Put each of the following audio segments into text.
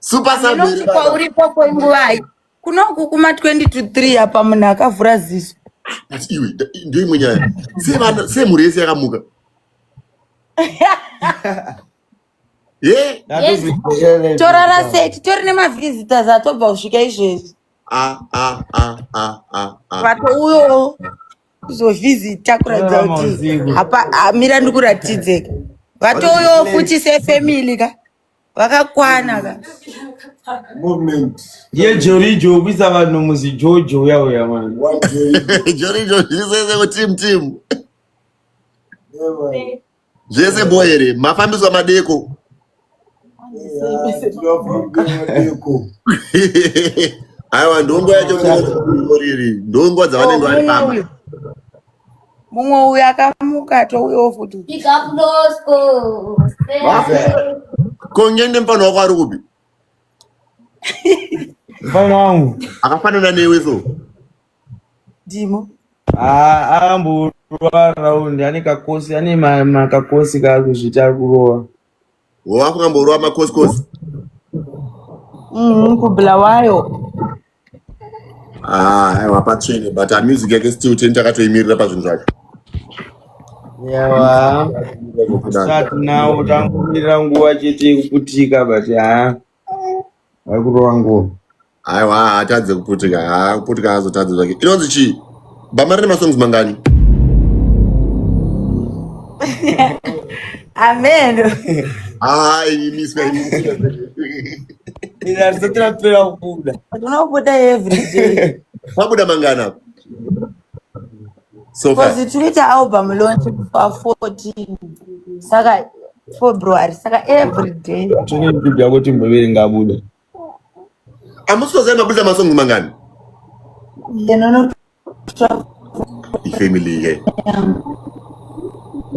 Super sub Anoti kwauripo kwenguva kunoku kuma 20 to 3 apa munhu akavhura ziso. Ati iwe ndio imwe nyaya. Semhuri yese yakamuka. Torara sei titori nemavhizitors atobva kusvika izvezvi. Vatouyo kuzovhizita kuratidza kuti hamira ndikuratidze. Vatouyo futi sefamily ka vakakwana ka. Movement. Ye Jorijo kuisa vanhu muzi Jojo yao ya man. Jorijo zvise team. Zvese boyere mafambiswa madeko. Aiwa ndongo yacho riri ndongo dzavanenge vari pamba. Mumwe uyu akamuka touyo futi. Pick up those goals. Kongende mpano wako ari kupi? Mfano wangu akafanana newe so. Dimo. Amburwa raundi ane kakosi ane makakosi kakuzvita kurowa. Wakamborwa makosi. Kubulawayo. Aiwa patsvene but music yake still takatoimirira pazvinhu zvacho. Yawa. Start now tangumirira nguva chete kuputika but vakurowa nguva. Aiwa haatadze kuputika. Kuputika hazotadze zvake. Inonzi chii? Bama rine masongs mangani? Amen. Imiswa. Ina risatira pera kubuda. Unobuda every day. Wabuda mangani apa? So far. Because tuita album launch for 14. Saka February. Saka every day. Tune bibi yako timboveri ngabuda. Amusoze mabuda masongs mangani? No. Family here.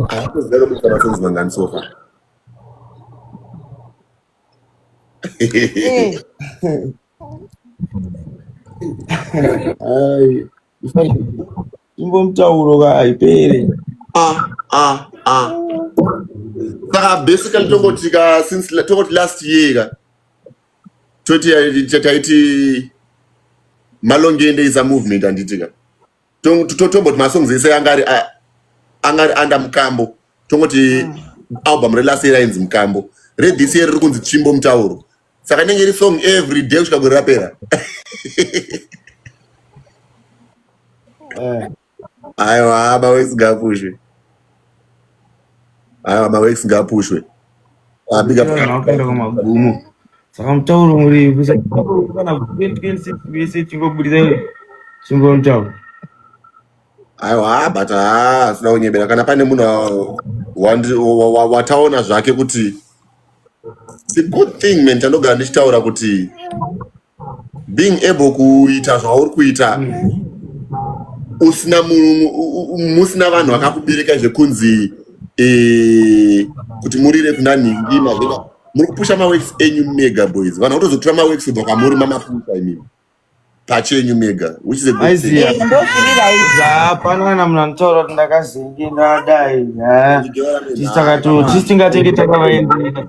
Amusoze mabuda masongs mangani so far. Imbo mtauro ka haipere. Saka basically tongotika since last year ka taiti Malongende is a movement anditika. Totomboti masongs ese angari under Mukambo. Tongoti album last year inzi Mukambo. Red this year kunzi Chimbo Mtauro. Saka nenge song every day kusvika kurapera. Aiwa mawex ngapushwe. Big up. Akaenda kumagumu. Saka mtauro muri kusa kana 2026 bese chingobudisa Chimbo Mtauro. Aiwa but sina kunyebera kana pane munhu wataona zvake kuti it's a good thing man tanogara ndichitaura kuti being able kuita zvauri kuita musina vanhu vakakubereka zvekunzi kuti murire kuna nhingi muri kupusha maworks enyu mega boys vanhu vatozotora maworks vakamuri mamapusha imimi pachenyu mega which is a good thing. Hapana mna mtauro kuti ndakazingi ndadai. Tisingatenge takavaende.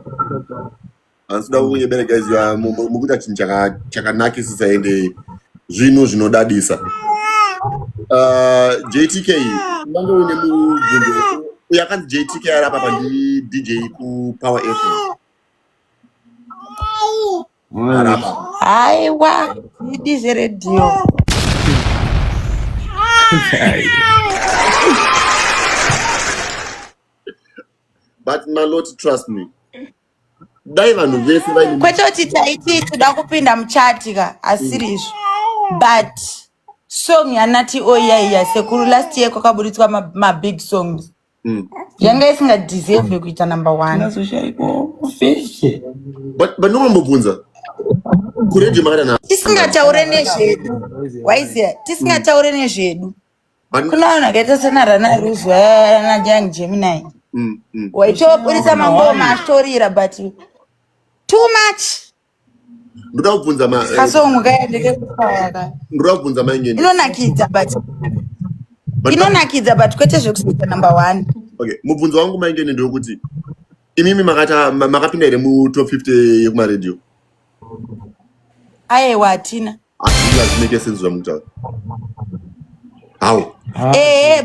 Ansuda kunyebera guys mukuita chinhu chakanakisisa ende zvinhu zvinodadisa. JTK mango une mubvunzo uyakanzi JTK arapa pandi DJ ku Power FM. Arapa. Aiwa, ndize radio. But my Lord, trust me. Dai vanhu vese vaini. Kwetoti taiti toda kupinda muchati ka asirizvo. But song yanati oya sekuru last year kwakaburitswa ma big songs. Yanga isinga deserve kuita number 1. Nazoshaiko fishe. But nombobvunza. Kureje makada na. Tisingataure nezvedu. Waiziya, tisingataure nezvedu. Kuna vanhu vakaita senarana Ruzwa na Young Gemini. Waitoburitsa mangoma astorira but too much. Ndoda kubvunza kasongo kaendeke kufaka. Ndoda kubvunza maingeni. Inonakidza but kwete zvekuita number 1. Okay, mubvunzo wangu maingeni ndokuti imimi makapinda ere mu top 50 yekuma radio. aiwa hatina zvinenge sense zvamutaura hawo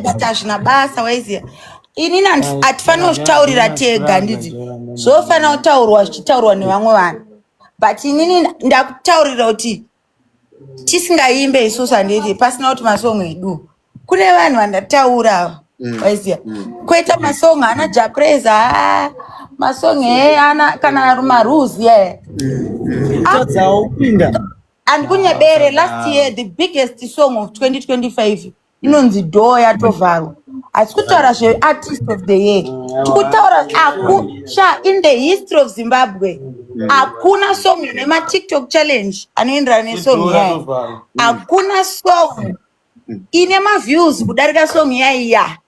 but hazvina basa waiziya inini hatifanira kuzvitaurira tega nditi zvofanira kutaurwa zvichitaurwa nevamwe vanhu but inini ndakutaurira kuti tisingaimbe isusu handiti pasina kuti masongo edu kune vanhu vandataura waiziya koita masongo ana japreza masongo ana kana maruzi andikunyebere last year the biggest song of 2025 inonzi Door yatovharwa asi kutaura zveartist of the year tikutaura in the history of Zimbabwe hakuna song ine matiktok challenge anoenderana nesong yayo hakuna song ine maviews kudarika song yaiya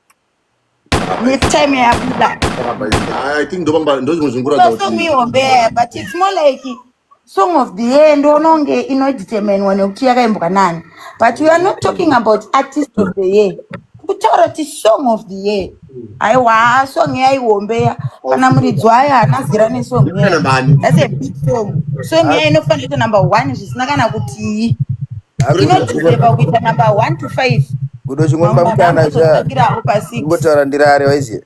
next time yabuda I think song ihombe but it's more like song of the year ndononge inodeterminwa nekuti yakaimbuka nani but we are not talking about artist of the year kutaura ti song of the year aiwa song yaihombeya kana muridzi wayo hanazira nesong that's a big song song yayo inofanira kuita number 1 zvisina kana kuti inodeserva kuita number 1 to 5 kudo chingomba mukana ngotaura ndirare waiziya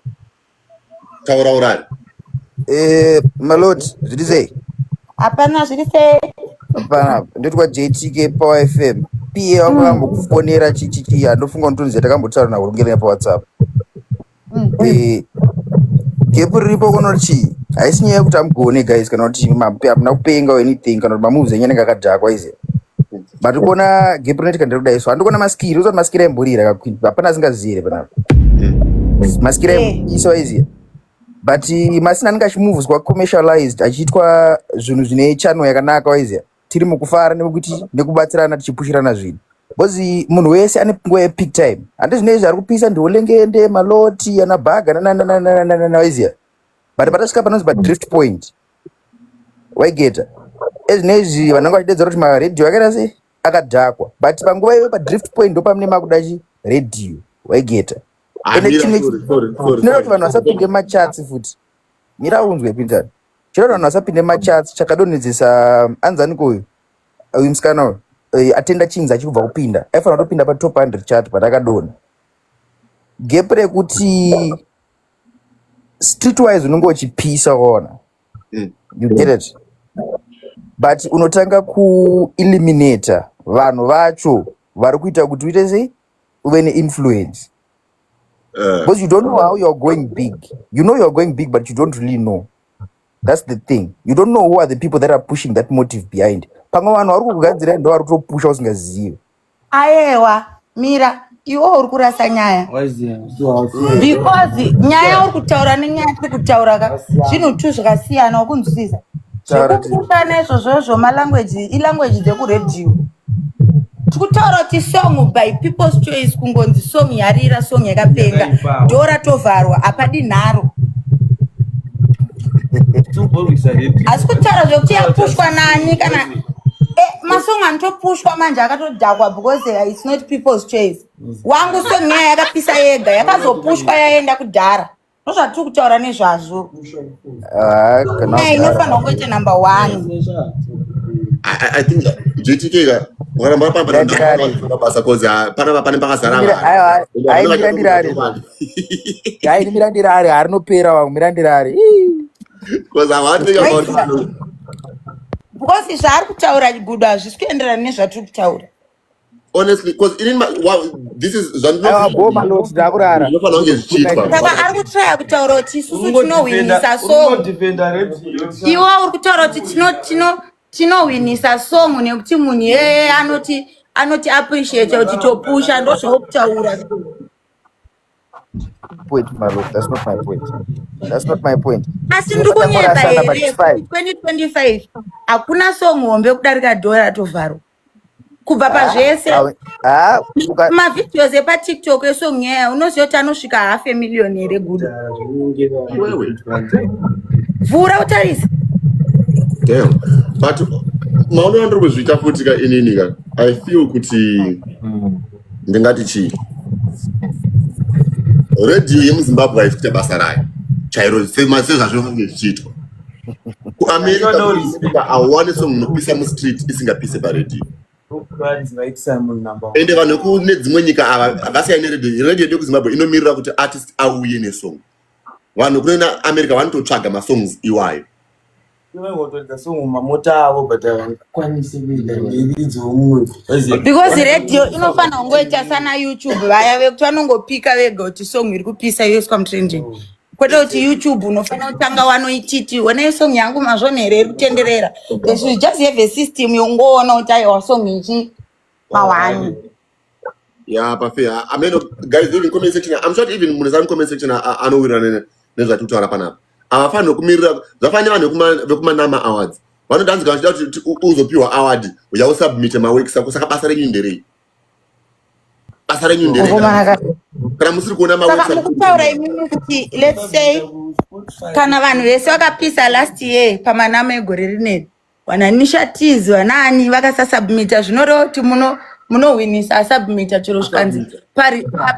taura urari malot zviri sei hapana zviri sei hapana ndotwa JTK Power FM PA wangu ambokufonera chichichi andofunga kutonzi takambotaura nahurungere pa WhatsApp gepu riripo kunochi haisi nyaya yekuti amugone guys kana kuti hamuna kupenga or anything kana kuti mamoves enyanenge akadhakwa ize but kuona gepu rinoitika ndiri kudai so handikuona maskiri uzoti maskiri aimborira kakwini hapana asingazire panapo maskiri aimboisa iziya but masina anenge achimoves commercialized achiitwa zvinhu zvine channel yakanaka waiziya tiri mukufara nekuti nekubatsirana tichipushirana zvinhu because munhu wese ane nguva yepeak time handi zvinezvi ari kupisa ndiolengende maloti anabhaga waiziya but patasvika panonzi padrift point waigeta ezvinezvi vanenge vachidedzera kuti maredhiyo akaita sei akadhakwa but panguva iwe padrift point ndopamune makudachi redhiyo waigeta ende chimwe chinoda kuti vanhu vasapinde machatsi futi mira unzwe pindani chinoda vanhu vasapinde machatsi chakadonhedzesa anzaniko uyu musikana uyu atenda chinzi achikubva kupinda aifanira kutopinda patop 100 chat but akadonha gepu rekuti streetwise unenge uchipisa waona you get it but unotanga kueliminata vanhu vacho vari kuita kuti uite sei uve neinfluence because you don't know how you're going big. You know you're going big, but you don't really know. That's the thing. You don't know who are the people that are pushing that motive behind. Pamwe vanhu vari kugadzira ndo vari kutopusha usingazivi. Aiwa, mira, iwo uri kurasa nyaya. Because nyaya uri kutaura nenyaya tiri kutaura zvinhu tu zvakasiyana ukunzwisisa. Zvekupusha nezvozvo malanguage ilanguage dzekuredhiyo. Tikutaura kuti song by people's choice kungonzi song yarira song yakapenga Dora tovharwa hapadi nharo asi kutaura zvekuti yapushwa nani kana masong anotopushwa manje akatodhakwa because it's not people's choice wangu song nyaya yakapisa yega yakazopushwa yaenda kudhara ndozvatiri kutaura nezvazvo inofanira kungoita number 1 I think JTK waramba basa kozi pana pakazara mirandira harinopera wangu mirandira ari because I want to think about because zvaari kutaura gudu hazvisi kuenderana nezvatiri kutaura honestly because this is ndakurara saka ari kutraya kutaura kuti isusu tinohwinisa song iwo uri kutaura kuti tinohwinisa song nekuti munhu yeye anoti appreciate kuti topusha ndo zvokutaura point malo that's not my point asi ndikunyeba here 2025 hakuna song hombe kudarika Dora tovharwa kubva pazvese mavideos epatiktok esong yaya unoziva kuti anosvika 500,000 here gudu vhura utarisa but maono andiri kuzviita futi inini I feel kuti ndingati chii redhiyo yemuzimbabwe haisi kuita basa rayo chairo sezvazvinenge zvichiitwa America awane song nopisa mu street isingapise pa radio. Ende vanhu kune dzimwe nyika avasiyana neredio. Radio yedu kuZimbabwe inomirira kuti artist auye nesong. Vanhu kuna America vanototsvaga masongs iwayo. Because radio inofana kungoita sana YouTube vaya vekuti vanongopika vega kuti song iri kupisa yoiswa mutrending. Kwete kuti YouTube unofana kutanga wanoititi wona song yangu mazvonere iri kutenderera. They should just have a system yongoona kuti aiwa song ichi mawani. Yeah, pafair. I mean, guys, even comment section. I'm sure even munezani comment section anowira nezvatutaura panapa. Avafani kumirira zvafanya vanhu vekuma Nama Awards. Vanodanzika vachida kuti uzopiwa award uyausubmit maworks ako saka basa renyu nderei. Basa renyu nderei. Kana musiri kuona maworks. Saka mukutaura imimi kuti let's say kana vanhu vese vakapisa last year pamanama egore rineri. Vananishatizwa vanani vakasasubmita zvinoreva kuti munowinisa submita chiro zvikanzi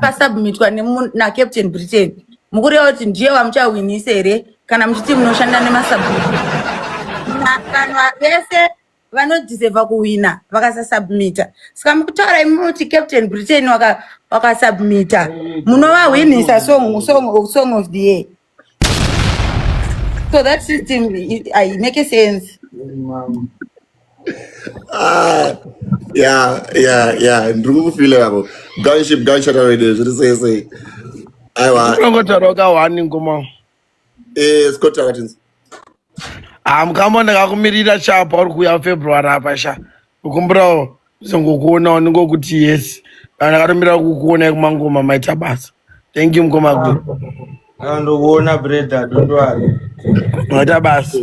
pasubmitwa na Captain Britain. Mukureva kuti ndiye wamuchawinisa here kana muchiti munoshanda nemasubmit. Vanhu vese vanodiseva kuwina vakasasubmita. Saka mukutaura imimi kuti Captain Britain wakasubmita munovawinisa song of the year. So that system make sense. Yeah. Ndiri kufila yabo. Gunshot already. Zviri sei. Aiwa. Unongotaroka wani ngoma. Scott Atkins. Mukamba ndakakumirira chapa uri kuya February apa sha. Ukumbura zongokuona ngokuti yes. Ndakatomira kukuona kumangoma maita basa. Thank you ngoma good. Ndokuona brother don't worry. Maita basa.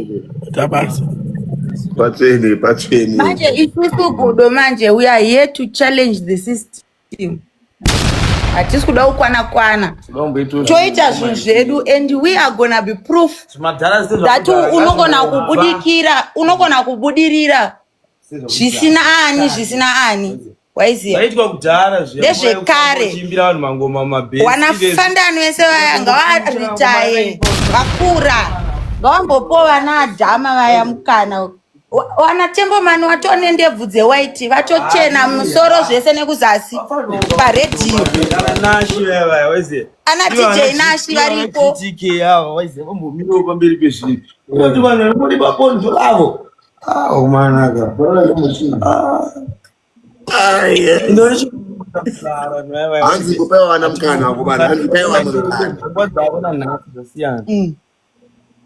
Patweni. Manje isusu kudo manje we are here to challenge the system. Hatisi kuda kukwana. Toita zvinhu zvedu and we are gonna be proof that unogona kubudirira zvisina ani. Waiziya. Vaitwa kudhara ndezvekare chimbira vanhu mangoma mabhesi. Wanafandani vese vaya ngavaritaye vakura. Ngavambopo vana adhama vaya mukana. Wana Tembomani watone ndebvu dzewaiti vatochena musoro zvese nekuzasi paredhiyo. Ana DJ Nashi varipo. TK yavo waize vambomirawo pamberi pezvinhu. Kuti vanhu vanori paponzo lavo. Umanaka. Hanzi kupewa vana mukana kubana. Hanzi kupewa mukana.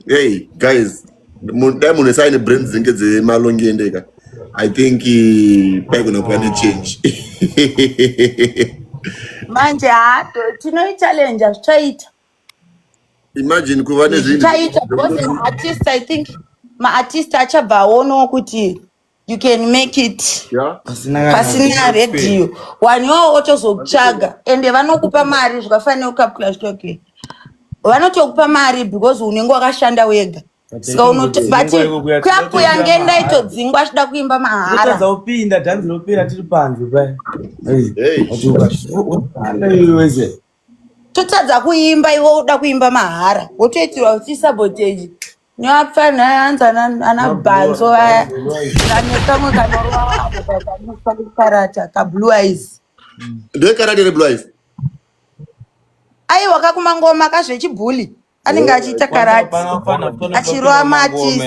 Hey guys. Dai munosaine brands dzinge dzemalongende I think paigona kuva nechange. Manje tinoichallenge zvichaita. Imagine kuva nezvichaita because artist I think maartist achabva aonawo kuti you can make it. Pasina radio. Waniwo otozokutsvaga ende vanokupa mari zvakafanira kukapula zvitoke. Vanotokupa mari because unenge wakashanda wega. Saka unotibati kwakuya ngenda itodzingwa achida kuimba mahara. Totadza kupinda dhanzi ropera tiri panze pai. Totadza kuimba iwe uda kuimba mahara. Wotoitirwa kuti sabotage. Niwapfana yanza ana banzo vaya. Nekamwe kanorwa karata ka Blue Eyes. Ndo karata re Blue Eyes. Aiwa kakumangoma kazvechibhuli. Anenge achiita karati achirwa matisi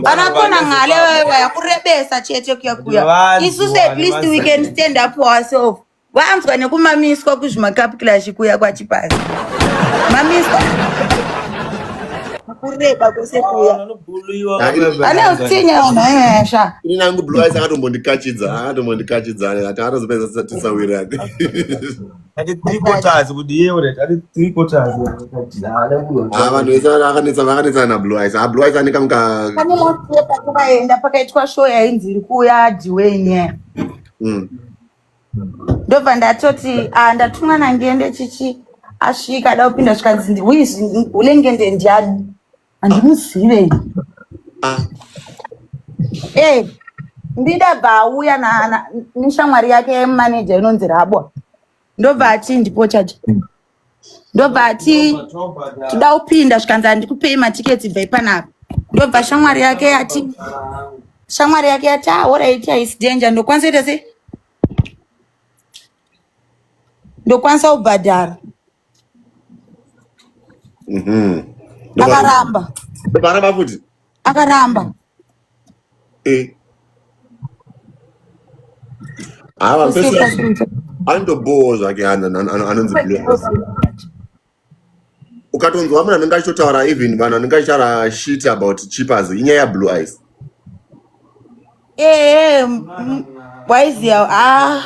anakona ngale wewe kurebesa chete kuya isusu at least we can stand up for ourselves. Vanzwa nekumamiswa kuzvimakapi clash kuya kwachipasi mamiswa kureba kwese kuya aneutsinya unayesha inangu Blue Eyes akatombondikachidza ati atozopedza tisawira ati 3 quarters kuti yeure ati 3 quarters vanhu vese vakanetsa na Blue Eyes. Blue Eyes anika muka pane mosiyeta kuvaenda pakaitwa show yainzi iri kuya Dwayne ndobva ndatoti ndatumwa nangende chichi asvika da kupinda zvikanzi ulengende ndiani andimuzive ndida bauya neshamwari yake manager inonzi Rabwa. Ndobva ati ndipo chacha. Ndobva ati toda kupinda zvikanzi ndikupei matiketi bva ipanapa. ndobva shamwari yake ati alright is danger ndokwanisa ita sei ndokwanisa kubhadhara akaramba futi akaramba pesa andobowa zvake anonzi ukatonzwa munhu anenge achitotaura even vanhu anenge achitaura shit about cheapers inyaya yablue eyes waiziya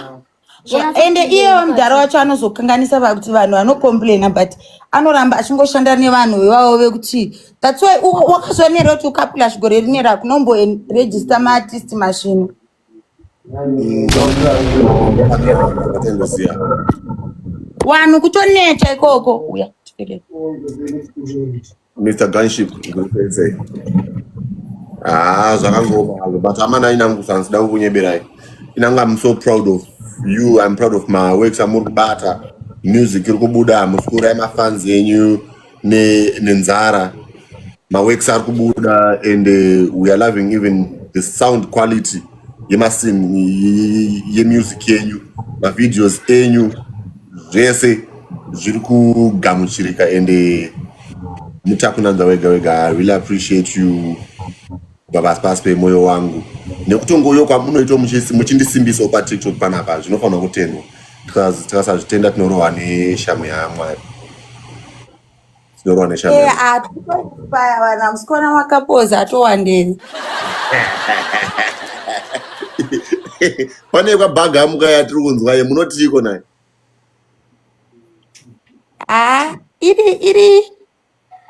ende iye mudhara wacho anozokanganisa kuti vanhu vanocomplaina but anoramba achingoshanda nevanhu ivavo vekuti that's why wakazonera kuti ukapula shigore rinera kunomboregister maartist machine wanhu kutoneta ikoko uya Mr. Gunship zvakangoma but amana inangu sansida kunyeberai inanga I'm so proud of you. I'm proud of my works amuri kubata music iri kubuda musikura yemafans enyu nenzara my works ari kubuda and we are loving even the sound quality yemasini yemusic yenyu mavideos enyu zvese zviri kugamuchirika and mutakunanza wega wega. I really appreciate you babasi pasi pemoyo wangu nekutongoyo kwamunoita muchindisimbisa paTikTok panapa zvinofanira kutendwa tikasazvitenda tinorohwa neshamu yaMwari tinorohwa neshamu paya vana musikona makapoza atowandei pane kwabhaga mukaya tiri kunzwa ye munotiiko naye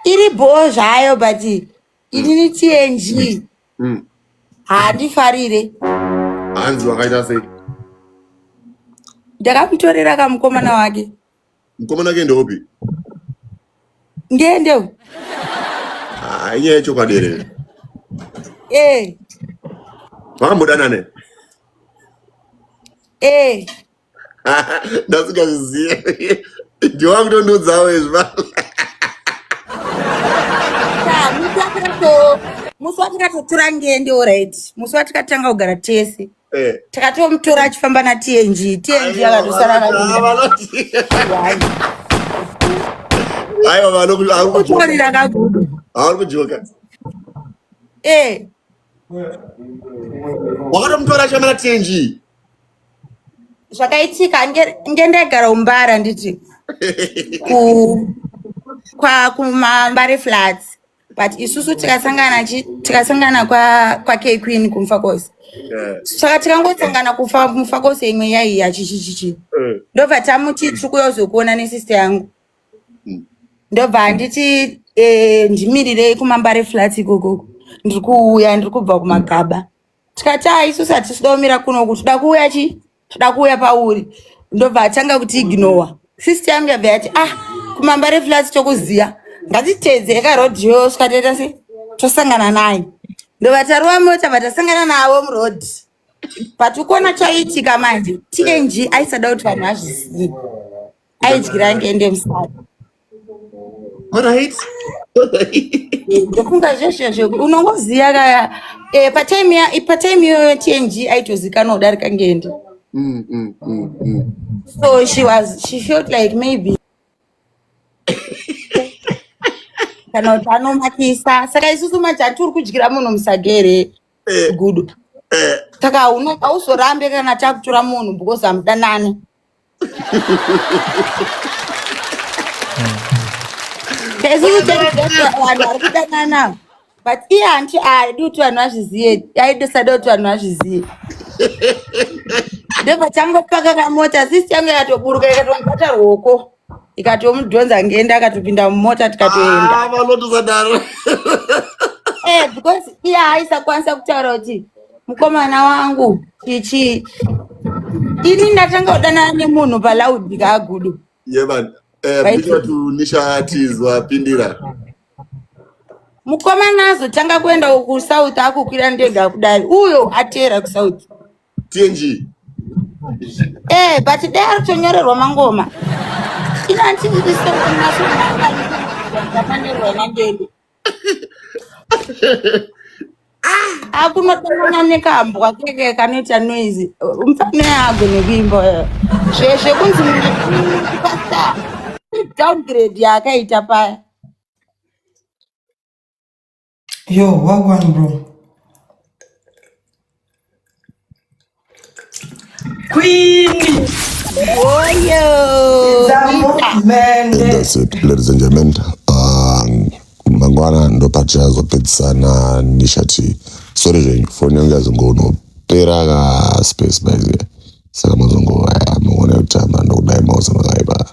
iri bho zvayo but inini TNG handifarire hanzi wakaita sei ndakamutorera kamukomana wake mukomana wake ndopi ndiendeu inyaya yechokwadi vakambodanane ndasingazvizive ndiwakutondudzawo izvi musi watikatotora ngende oright musi watikatanga kugara tese takatomutora achifamba naTNG akatosara kutorira kagudu hauri kujoka wakatomutora achifamba naTNG zvakaitika ngendaigara umbara nditi kumambare flats but isusu tikasangana kwa K-Queen kumfakosi saka tikangosangana mufakosi imwe yaiya chichichichi ndobva tamuti tiri kuyozokuona nesister yangu ndobva handiti ndimirirei kumambare flats ikoko ndiri kuuya ndiri kubva kumagaba tikati isusu hatisi kudaumira kunoku toda kuuya pauri ndobva atanga kuti ignore sister yangu yabva yati kumambare flats tokuziya ngatitedze karodhiyo swikatoita se tosangana naye ndobva taruwa mota vatasangana navo murodhi but ukona chaiitika manje TNG aisada kuti vanhu vazvizive aidyira ngende musana ndofunga zvezvezvo unongoziya kaya patime iyoyo TNG aitozikanwa kudarika ngende so she felt like maybe kana kuti anomakisa saka isusu majani turi kudyira munhu musagere gudu saka hauzorambe kana takutora munhu because amudanane isusu vanhu vari kudanana but iye hanti aidi kuti vanhu vazvizive aidosada kuti vanhu vazvizive ndobva tangopaka kamota sisi yangu yakatoburuka ikatomubata ruoko ikatomudhonza ngende akatopinda mumota tikatoenda vanotosadaro because iye haisakwanisa kutaura kuti mukomana wangu chichi ini ndatanga kudanana nemunhu palaudi kaagudu nisha tizwa pindira mukomana azotanga kuenda kusouth akukwira ndega kudai uyo atera kusouth TNG but dai ari kutonyorerwa mangoma Akunotomana nekambwa keke kanoita noise. Umfane agone kuimba. Zveshe kunzi pasta. Downgrade yakaita paya. Yo, what one, bro? Queen! Oh, yo! Man, That's it, ladies and gentlemen. Mangwana ndo pacha zopedzisana nishati. Sorry zvenyu, phone yangu yazongono pera ka space by the. Saka mazongo aya mangwana yotamba ndokudai mausa makaiba.